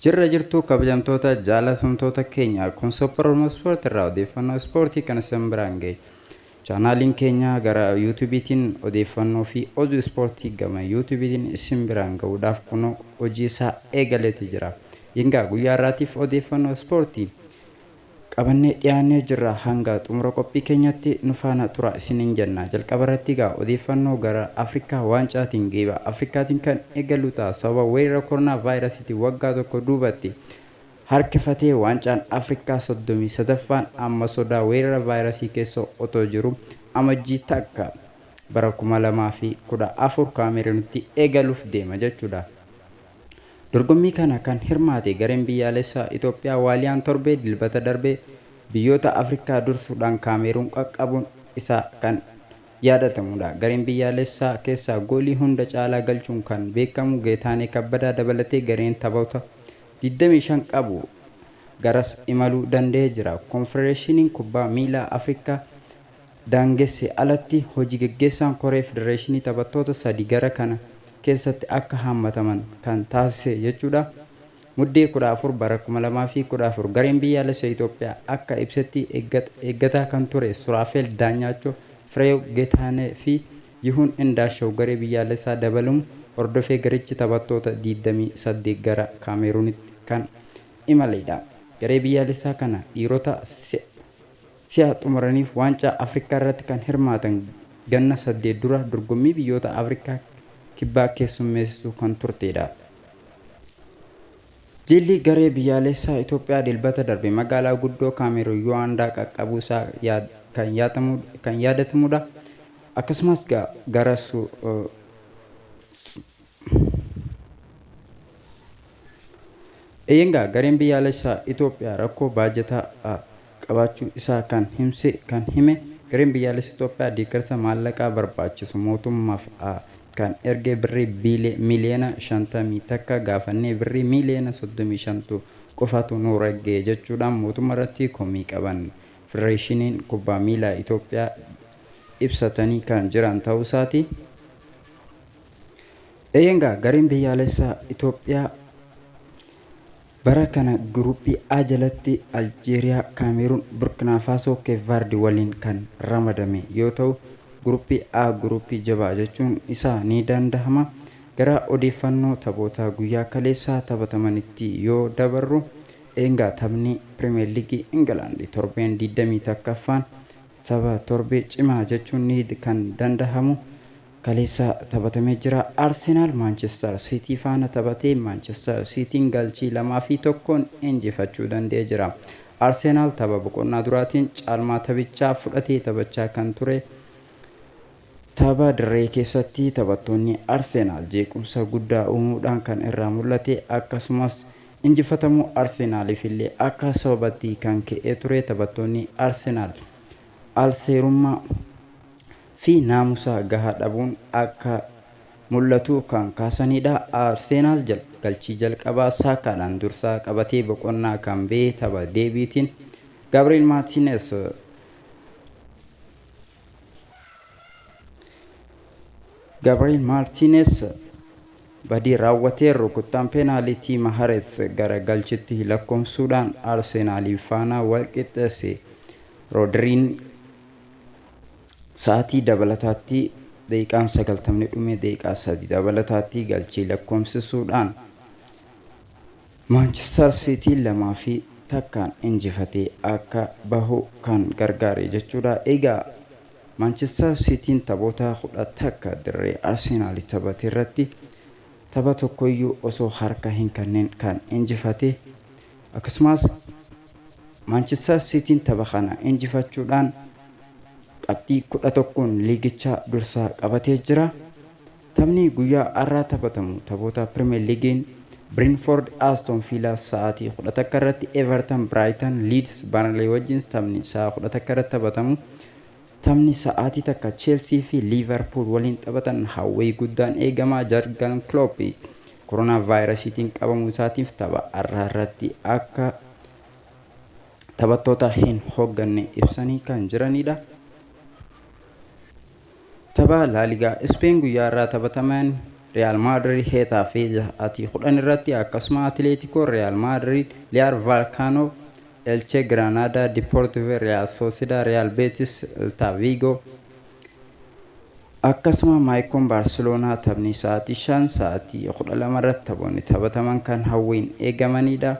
Jirra jirtuu kabajamtoota jaalatamtoota keenya kun Supper Sport irraa odeeffannoo ispoortii kan isin biraan gahe. Chaanaaliin keenya gara yuutuubiitiin odeeffannoo fi oduu ispoortii gama yuutuubiitiin isin biraan gahuudhaaf kunoo hojii isaa eegaleeti jira. Yingaa guyyaa irraatiif odeeffannoo ispoortii qabannee dhiyaannee jirra. Hanga xumura qophii keenyatti nu faana tura isiniin jenna. Jalqaba irratti egaa odeeffannoo gara Afrikaa waancaatiin geeba Afrikaatiin kan eegalu ta'a. Sababa weerara koronaa vaayirasiitiin waggaa tokko duubatti harkifatee waancaan Afrikaa 33ffaan amma sodaa weerara vaayirasii keessa otoo jiru amajjii takka bara 2014 Kaameruunitti eegaluuf deema jechuudha. Dorgommii kana kan hirmaate gareen biyyaalessaa Itoophiyaa Waaliyaan torbee dilbata darbee biyyoota Afrikaa dursuudhaan Kaameruun qaqqabuun isaa kan yaadatamudha. Gareen biyyaalessaa keessaa goolii hunda caalaa galchuun kan beekamu Geetaanee Kabbadaa dabalatee gareen taphoota 25 qabu garas imaluu danda'ee jira. Konfedereeshiniin kubbaa miilaa Afrikaa daangesse alatti hojii gaggeessaan koree federeeshinii taphattoota 3 gara kana keessatti akka hammataman kan taasise jechuudha. Muddee 14 bara 2014 gareen biyyaalessaa Itoophiyaa akka ibsetti eeggataa kan ture Suraafel Daanyaachoo, Fireew Geetaanee fi Yihuun Indaashaw garee biyyaalessaa dabaluun hordofee garichi taphattoota 28 gara Kaameruunitti kan imaledha. Garee biyyaalessaa kana dhiirota si'a xumuraniif waancaa Afrikaa irratti kan hirmaatan ganna 8 dura dorgommii biyyoota Afrikaa kibbaa keessummeessitu kan turtedha. Jilli garee biyyaalessaa Itoophiyaa dilbata darbe magaalaa guddoo Kaameruun Yuwaandaa qaqqabuu isaa kan yaadatamudha. Akkasumas gareen biyyaalessaa Itoophiyaa rakkoo baajataa qabaachuu isaa kan hime gareen biyyaalessaa Itoophiyaa deeggarsa maallaqaa barbaachisu mootummaaf kan ergee birrii miliyoona 50 takka gaafannee birrii miliyoona 35 qofatu nu raggee jechuudhaan mootummaa irratti komii qaban federeeshiniin kubbaa miilaa Itoophiyaa ibsatanii kan jiran ta'uu isaati. Gareen biyyaalessaa Itoophiyaa bara kana guruppii A jalatti Aljeeriyaa, Kaameruun, Burkina Faasoo, Keevaardi waliin kan ramadame yoo ta'u guruppii A guruppii jabaa jechuun isaa ni dandahama. Gara odeeffannoo taphoota guyyaa kaleessaa taphatamanitti yoo dabarru taphni Pirimeer Liigii Ingilaandi torbeen 21ffaan tapha torbee cimaa jechuun ni kan dandahamu kaleessaa taphatamee jira. Arsenaal Maanchestar Siitii faana taphatee Maanchestar Siitiin galchii 2-1 injifachuu danda'ee jira. Arsenaal tapha boqonnaa duraatiin caalmaa taphichaa fudhatee taphachaa kan ture. Tapha dirree keessatti taphattoonni Arsenaal jeequmsa guddaa uumuudhaan kan irraa mul'ate akkasumas injifatamuu Arsenaaliif illee akka sababatti kan ka'ee ture. Taphattoonni Arsenaal alseerummaa fi naamusa gahaa dhabuun akka mul'atu kan kaasanidha. Arsenaal galchii jalqabaa Saakaadhaan dursaa qabatee boqonnaa kan ba'e tapha deebiitiin Gabriel Martinez badii raawwatee rukuttaan peenaalitii Mahrez gara galchitti lakkoomsuudhaan Arsenaaliif faana wal qixxeesse. Rodriin sa'aatii dabalataatti daqiiqaan 90 dhume daqiiqaa 3 dabalataatti galchii lakkoomsisuudhaan Manchester City 2-1 injifatee akka bahu kan gargaare jechuudha. Manchester Cityin taphoota 10 dirree Arsenaal taphate irratti tapha tokkoyyuu osoo harka hin kenneen kan injifate. Akkasumas Manchester Cityin tapha kana injifachuudhaan qabxii 11 liigicha dursaa qabatee jira. Taphni guyyaa har'aa taphatamu taphoota Premier League'n Brentford Aston Villa sa'aatii 11 irratti, Everton Brighton Leeds Burnley wajjin taphni sa'a 11 irratti taphatamu. Taphni sa'aatii takka Chelsea fi Liverpool waliin taphatan hawwii guddaan eegamaa. Jurgen Klopp koronaa vaayirasiitiin qabamuu isaatiif tapha har'aa irratti akka taphattoota hin hoogganne ibsanii kan jiranidha. Tapha La Liga Spain guyyaa irraa taphataman Real Madrid Getafe ati kudhan irratti akkasuma Atletico Real Madrid Real Vallecano Elche Granada Deportivo Real Sociedad Real Betis Celta Vigo akkasuma Maicon Barcelona taphni sa'aatii 5 sa'aatii 12 irratti taphonni taphataman kan hawwiin eegamanidha.